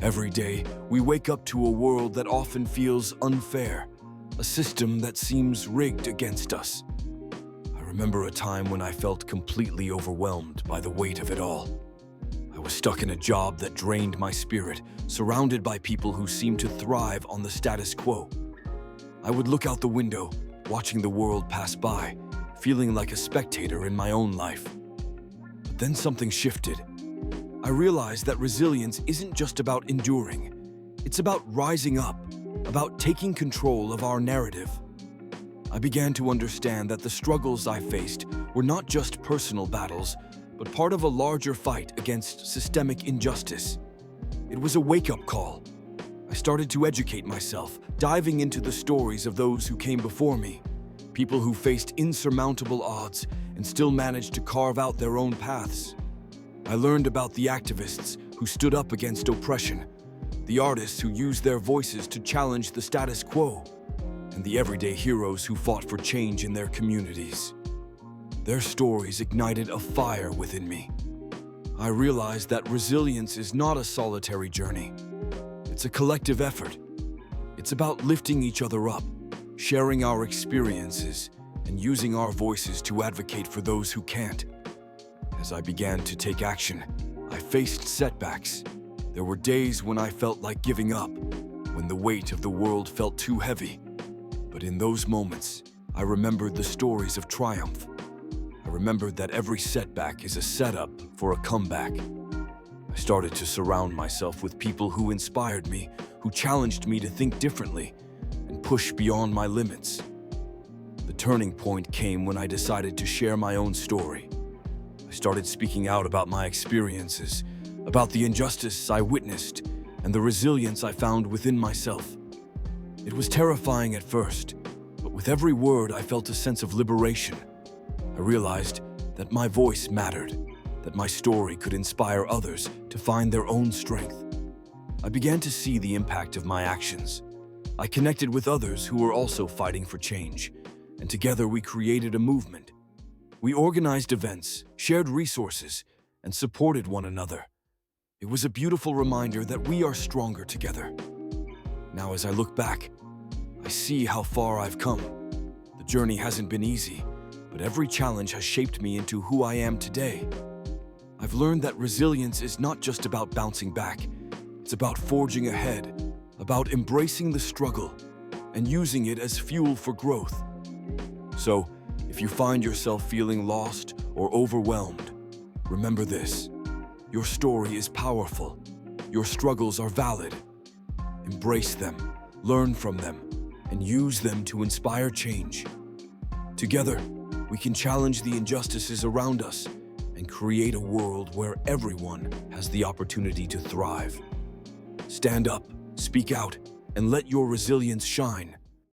Every day, we wake up to a world that often feels unfair, a system that seems rigged against us. I remember a time when I felt completely overwhelmed by the weight of it all. I was stuck in a job that drained my spirit, surrounded by people who seemed to thrive on the status quo. I would look out the window, watching the world pass by, feeling like a spectator in my own life. But then something shifted. I realized that resilience isn't just about enduring. It's about rising up, about taking control of our narrative. I began to understand that the struggles I faced were not just personal battles, but part of a larger fight against systemic injustice. It was a wake-up call. I started to educate myself, diving into the stories of those who came before me, people who faced insurmountable odds and still managed to carve out their own paths. I learned about the activists who stood up against oppression, the artists who used their voices to challenge the status quo, and the everyday heroes who fought for change in their communities. Their stories ignited a fire within me. I realized that resilience is not a solitary journey. It's a collective effort. It's about lifting each other up, sharing our experiences, and using our voices to advocate for those who can't. As I began to take action, I faced setbacks. There were days when I felt like giving up, when the weight of the world felt too heavy. But in those moments, I remembered the stories of triumph. I remembered that every setback is a setup for a comeback. I started to surround myself with people who inspired me, who challenged me to think differently and push beyond my limits. The turning point came when I decided to share my own story. I started speaking out about my experiences, about the injustice I witnessed, and the resilience I found within myself. It was terrifying at first, but with every word I felt a sense of liberation. I realized that my voice mattered, that my story could inspire others to find their own strength. I began to see the impact of my actions. I connected with others who were also fighting for change, and together we created a movement. We organized events, shared resources, and supported one another. It was a beautiful reminder that we are stronger together. Now, as I look back, I see how far I've come. The journey hasn't been easy, but every challenge has shaped me into who I am today. I've learned that resilience is not just about bouncing back. It's about forging ahead, about embracing the struggle, and using it as fuel for growth. So, if you find yourself feeling lost or overwhelmed, remember this. Your story is powerful. Your struggles are valid. Embrace them, learn from them, and use them to inspire change. Together, we can challenge the injustices around us and create a world where everyone has the opportunity to thrive. Stand up, speak out, and let your resilience shine.